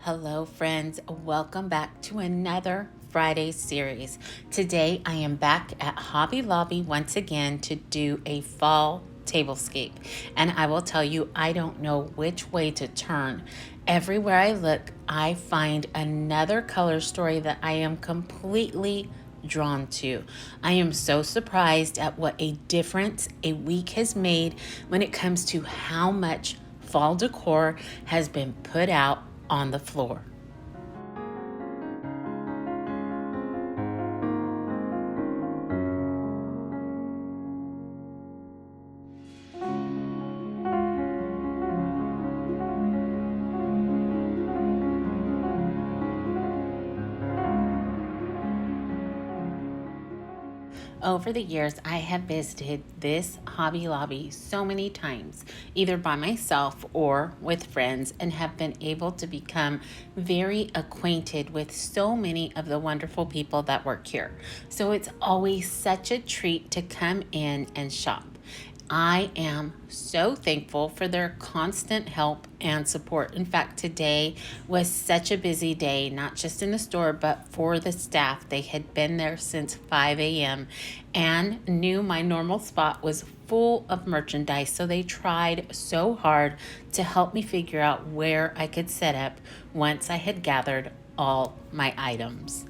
Hello, friends. Welcome back to another Friday series. Today, I am back at Hobby Lobby once again to do a fall tablescape. And I will tell you, I don't know which way to turn. Everywhere I look, I find another color story that I am completely drawn to. I am so surprised at what a difference a week has made when it comes to how much fall decor has been put out on the floor. Over the years, I have visited this Hobby Lobby so many times, either by myself or with friends, and have been able to become very acquainted with so many of the wonderful people that work here. So it's always such a treat to come in and shop. I am so thankful for their constant help and support. In fact, today was such a busy day, not just in the store, but for the staff. They had been there since 5 a.m. and knew my normal spot was full of merchandise. So they tried so hard to help me figure out where I could set up once I had gathered all my items.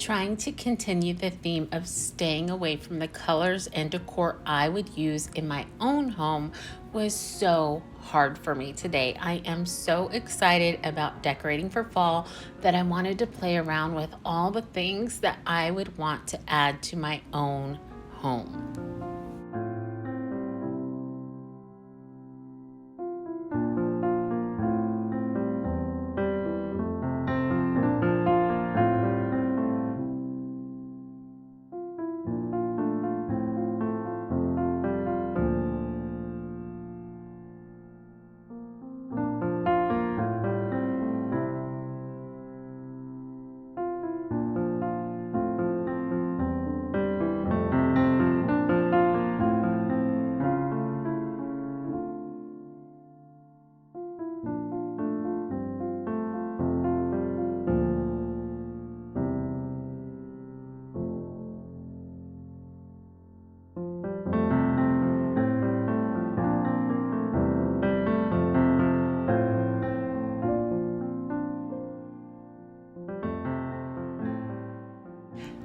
Trying to continue the theme of staying away from the colors and decor I would use in my own home was so hard for me today. I am so excited about decorating for fall that I wanted to play around with all the things that I would want to add to my own home.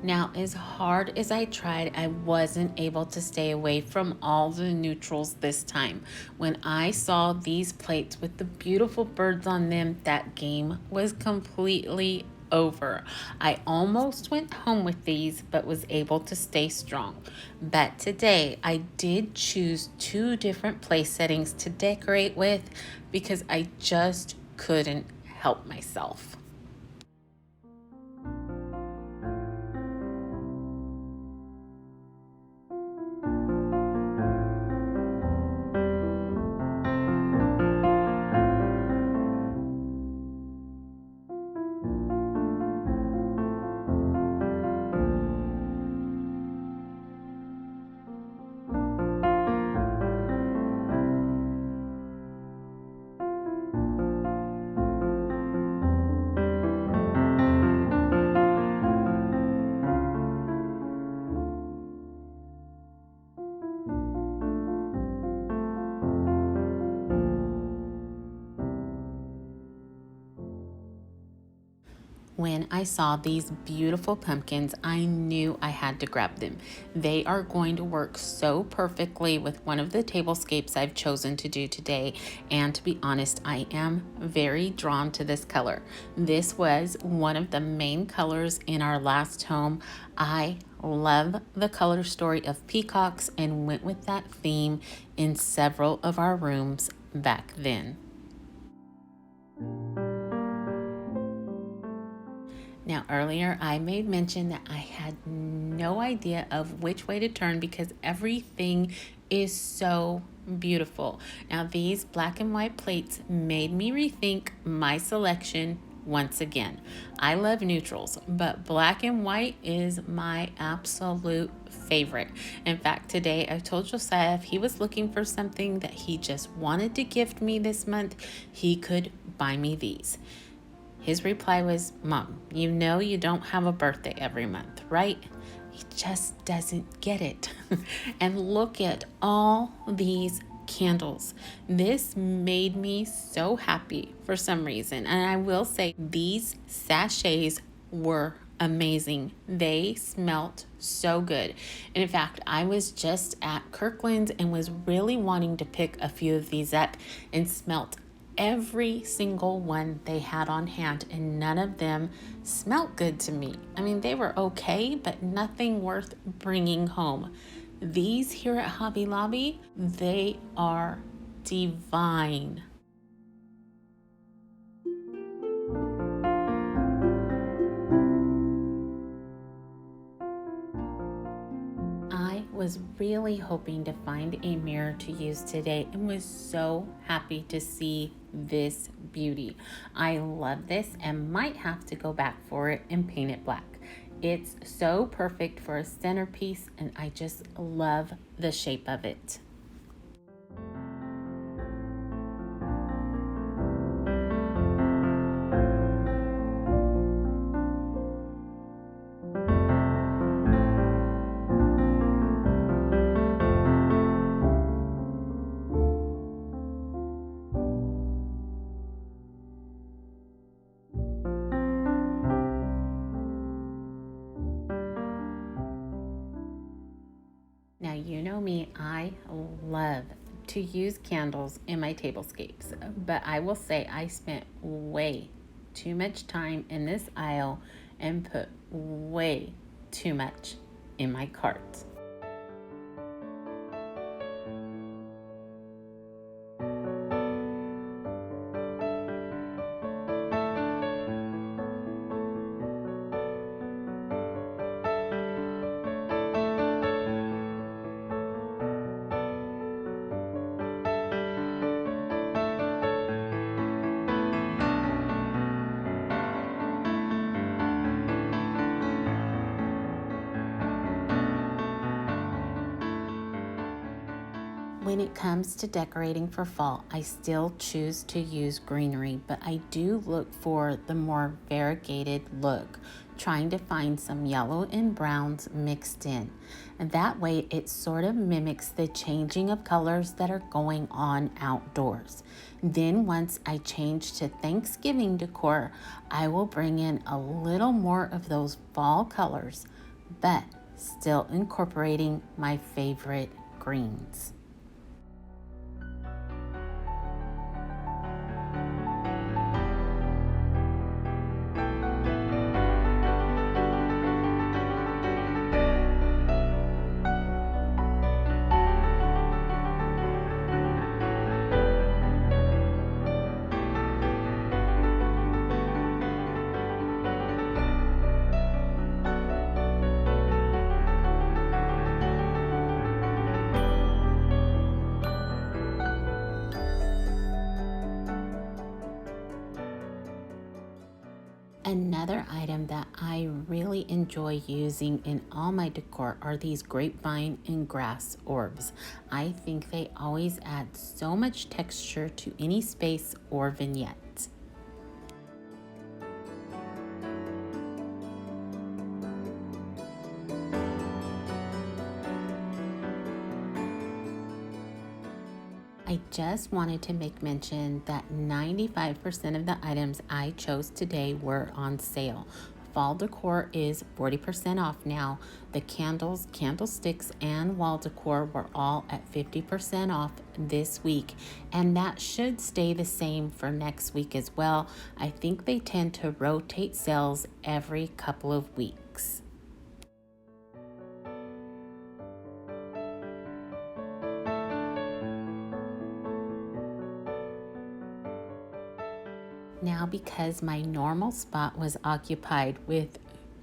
Now, as hard as I tried, I wasn't able to stay away from all the neutrals this time. When I saw these plates with the beautiful birds on them, that game was completely over. I almost went home with these, but was able to stay strong. But today, I did choose two different place settings to decorate with because I just couldn't help myself. When I saw these beautiful pumpkins, I knew I had to grab them. They are going to work so perfectly with one of the tablescapes I've chosen to do today. And to be honest, I am very drawn to this color. This was one of the main colors in our last home. I love the color story of peacocks and went with that theme in several of our rooms back then. Now, earlier I made mention that I had no idea of which way to turn because everything is so beautiful. Now, these black and white plates made me rethink my selection once again. I love neutrals, but black and white is my absolute favorite. In fact, today I told Josiah if he was looking for something that he just wanted to gift me this month, he could buy me these. His reply was, Mom, you know you don't have a birthday every month, right? He just doesn't get it. And look at all these candles. This made me so happy for some reason. And I will say these sachets were amazing. They smelt so good. And in fact, I was just at Kirkland's and was really wanting to pick a few of these up and smelt every single one they had on hand, and none of them smelt good to me. I mean, they were okay, but nothing worth bringing home. These here at Hobby Lobby, they are divine. I was really hoping to find a mirror to use today and was so happy to see this beauty. I love this and might have to go back for it and paint it black. It's so perfect for a centerpiece and I just love the shape of it. Now, you know me, I love to use candles in my tablescapes, but I will say I spent way too much time in this aisle and put way too much in my cart. When it comes to decorating for fall, I still choose to use greenery, but I do look for the more variegated look, trying to find some yellow and browns mixed in. And that way it sort of mimics the changing of colors that are going on outdoors. Then once I change to Thanksgiving decor, I will bring in a little more of those fall colors, but still incorporating my favorite greens. Another item that I really enjoy using in all my decor are these grapevine and grass orbs. I think they always add so much texture to any space or vignette. I just wanted to make mention that 95% of the items I chose today were on sale. Fall decor is 40% off now. The candles, candlesticks, and wall decor were all at 50% off this week, and that should stay the same for next week as well. I think they tend to rotate sales every couple of weeks. Now, because my normal spot was occupied with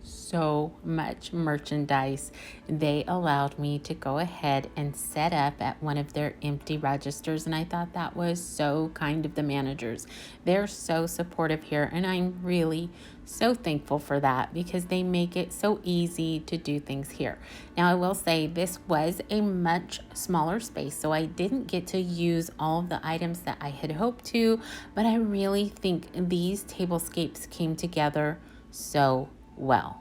so much merchandise, they allowed me to go ahead and set up at one of their empty registers. And I thought that was so kind of the managers. They're so supportive here, and I'm really so thankful for that because they make it so easy to do things here. Now, I will say this was a much smaller space, so I didn't get to use all of the items that I had hoped to, but I really think these tablescapes came together so well.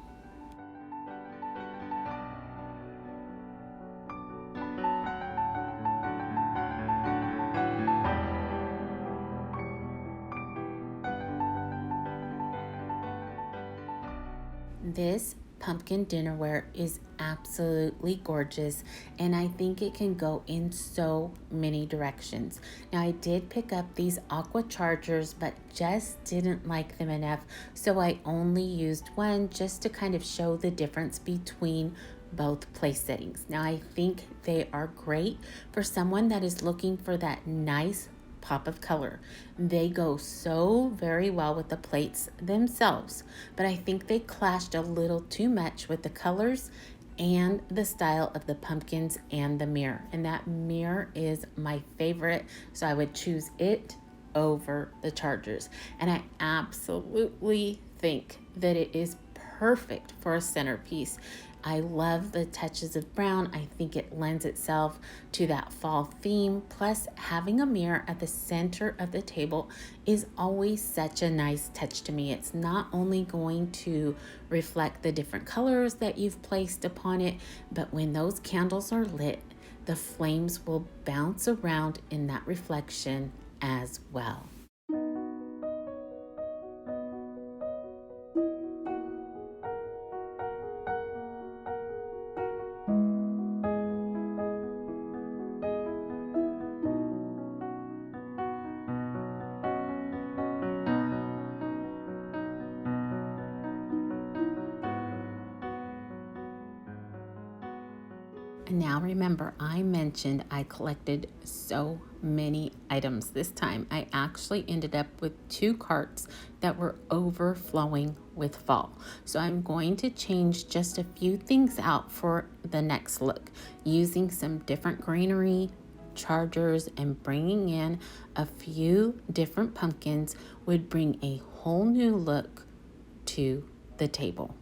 This pumpkin dinnerware is absolutely gorgeous, and I think it can go in so many directions. Now, I did pick up these aqua chargers, but just didn't like them enough, so I only used one just to kind of show the difference between both place settings. Now, I think they are great for someone that is looking for that nice pop of color. They go so very well with the plates themselves, but I think they clashed a little too much with the colors and the style of the pumpkins and the mirror. And that mirror is my favorite, so I would choose it over the chargers. And I absolutely think that it is perfect for a centerpiece. I love the touches of brown. I think it lends itself to that fall theme. Plus, having a mirror at the center of the table is always such a nice touch to me. It's not only going to reflect the different colors that you've placed upon it, but when those candles are lit, the flames will bounce around in that reflection as well. Now remember, I mentioned I collected so many items. This time I actually ended up with 2 carts that were overflowing with fall. So I'm going to change just a few things out for the next look, using some different greenery, chargers, and bringing in a few different pumpkins would bring a whole new look to the table.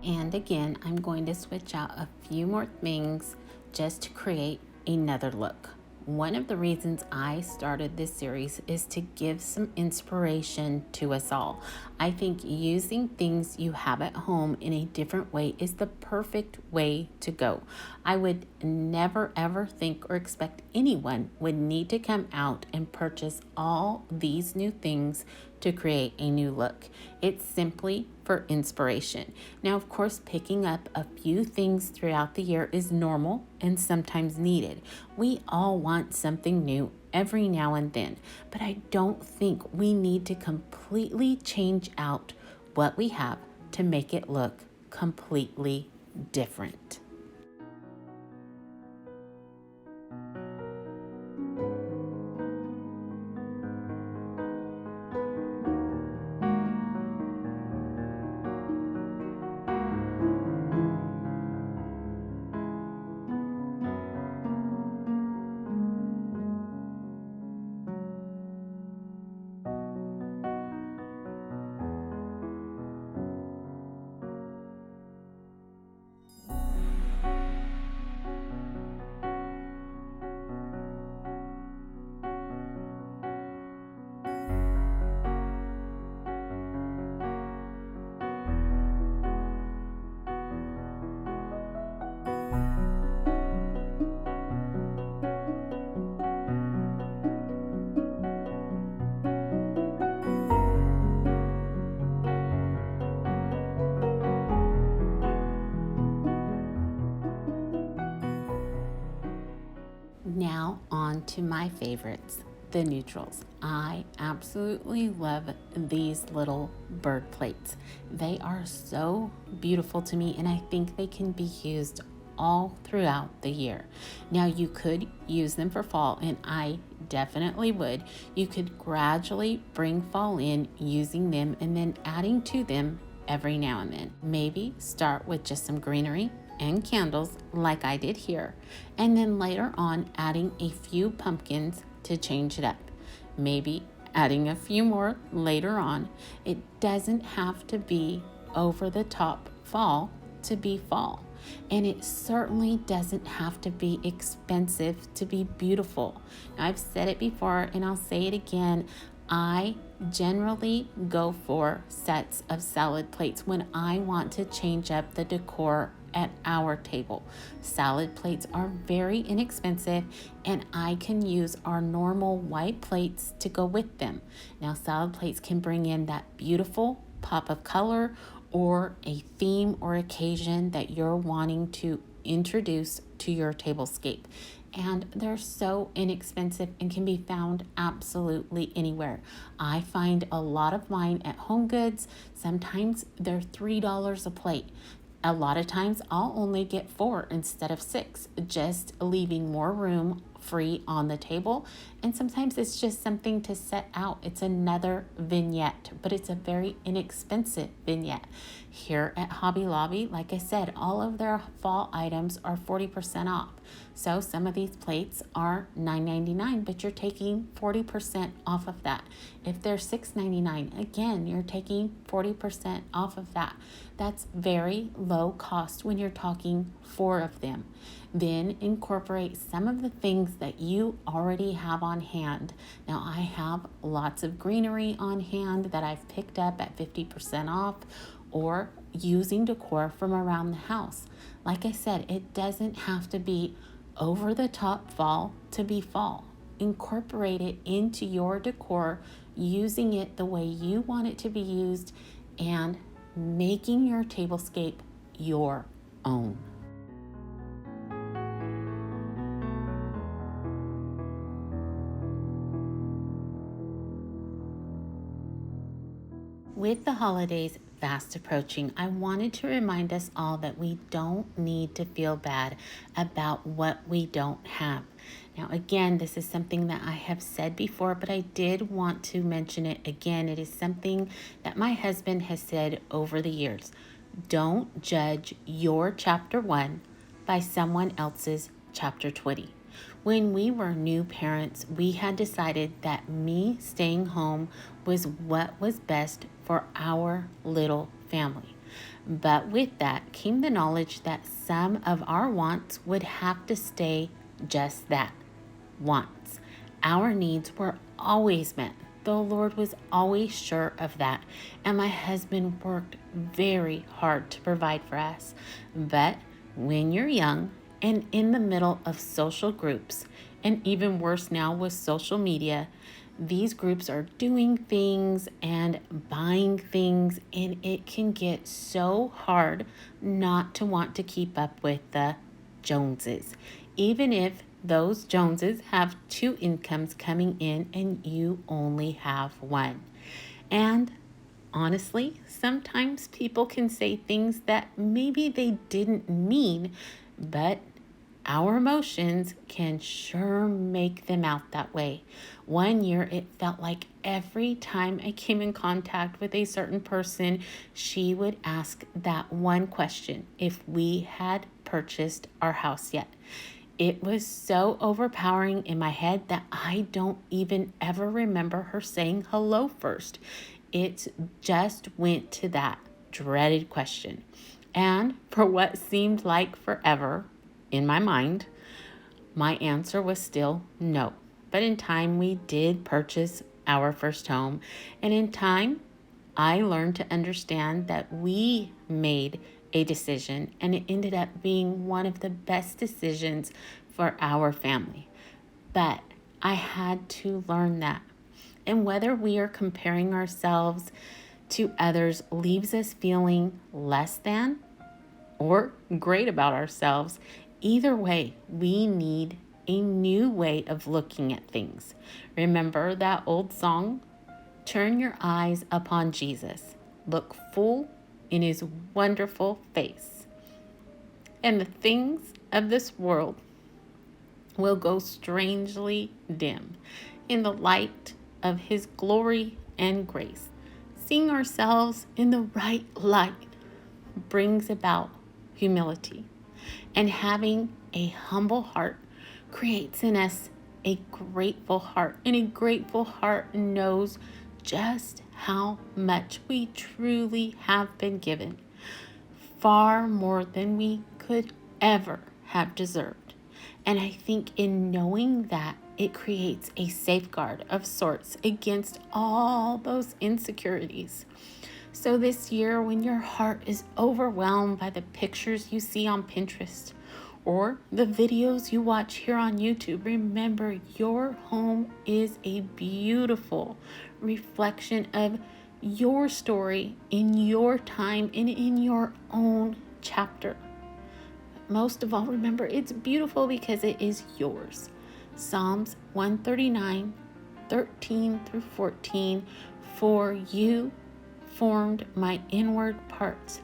And again, I'm going to switch out a few more things just to create another look. One of the reasons I started this series is to give some inspiration to us all. I think using things you have at home in a different way is the perfect way to go. I would never ever think or expect anyone would need to come out and purchase all these new things to create a new look. It's simply for inspiration. Now, of course, picking up a few things throughout the year is normal and sometimes needed. We all want something new every now and then, but I don't think we need to completely change out what we have to make it look completely different. on to my favorites, the neutrals. I absolutely love these little bird plates. They are so beautiful to me, and I think they can be used all throughout the year. Now, you could use them for fall, and I definitely would. You could gradually bring fall in using them and then adding to them every now and then. Maybe start with just some greenery and candles like I did here, and then later on adding a few pumpkins to change it up. Maybe adding a few more later on. It doesn't have to be over the top fall to be fall. And it certainly doesn't have to be expensive to be beautiful. Now, I've said it before and I'll say it again. I generally go for sets of salad plates when I want to change up the decor at our table. Salad plates are very inexpensive, and I can use our normal white plates to go with them. Now, salad plates can bring in that beautiful pop of color or a theme or occasion that you're wanting to introduce to your tablescape. And they're so inexpensive and can be found absolutely anywhere. I find a lot of mine at Home Goods. Sometimes they're $3 a plate. A lot of times I'll only get 4 instead of 6, just leaving more room free on the table. And sometimes it's just something to set out. It's another vignette, but it's a very inexpensive vignette. Here at Hobby Lobby, like I said, all of their fall items are 40% off. So some of these plates are $9.99, but you're taking 40% off of that. If they're $6.99, again, you're taking 40% off of that. That's very low cost when you're talking 4 of them. Then incorporate some of the things that you already have on hand. Now, I have lots of greenery on hand that I've picked up at 50% off, or using decor from around the house. Like I said, it doesn't have to be over the top fall to be fall. Incorporate it into your decor, using it the way you want it to be used, and making your tablescape your own. With the holidays fast approaching, I wanted to remind us all that we don't need to feel bad about what we don't have. Now, again, this is something that I have said before, but I did want to mention it again. It is something that my husband has said over the years. Don't judge your chapter 1 by someone else's chapter 20. When we were new parents, we had decided that me staying home was what was best for our little family. But with that came the knowledge that some of our wants would have to stay just that, wants. Our needs were always met. The Lord was always sure of that, and my husband worked very hard to provide for us. But when you're young and in the middle of social groups, and even worse now with social media, these groups are doing things and buying things, and it can get so hard not to want to keep up with the Joneses, even if those Joneses have 2 incomes coming in and you only have 1. And honestly, sometimes people can say things that maybe they didn't mean, but our emotions can sure make them out that way. One year, it felt like every time I came in contact with a certain person, she would ask that one question: if we had purchased our house yet. It was so overpowering in my head that I don't even ever remember her saying hello first. It just went to that dreaded question. And for what seemed like forever, in my mind, my answer was still no. But in time, we did purchase our first home. And in time, I learned to understand that we made a decision, and it ended up being one of the best decisions for our family. But I had to learn that. And whether we are comparing ourselves to others leaves us feeling less than or great about ourselves, either way, we need a new way of looking at things. Remember that old song? Turn your eyes upon Jesus. Look full in his wonderful face. And the things of this world will go strangely dim in the light of his glory and grace. Seeing ourselves in the right light brings about humility, and having a humble heart creates in us a grateful heart, and a grateful heart knows just how much we truly have been given, far more than we could ever have deserved. And I think in knowing that, it creates a safeguard of sorts against all those insecurities. So this year, when your heart is overwhelmed by the pictures you see on Pinterest or the videos you watch here on YouTube, remember your home is a beautiful reflection of your story in your time and in your own chapter. Most of all, remember it's beautiful because it is yours. Psalms 139, 13 through 14, for you formed my inward parts.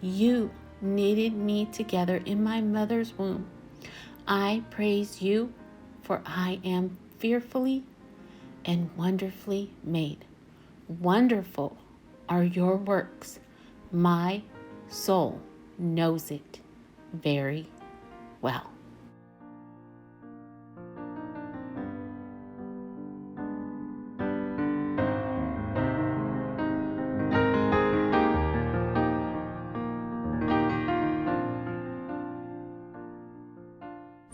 You knitted me together in my mother's womb. I praise you, for I am fearfully and wonderfully made. Wonderful are your works. My soul knows it very well.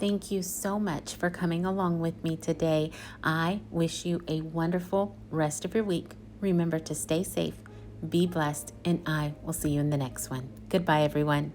Thank you so much for coming along with me today. I wish you a wonderful rest of your week. Remember to stay safe, be blessed, and I will see you in the next one. Goodbye, everyone.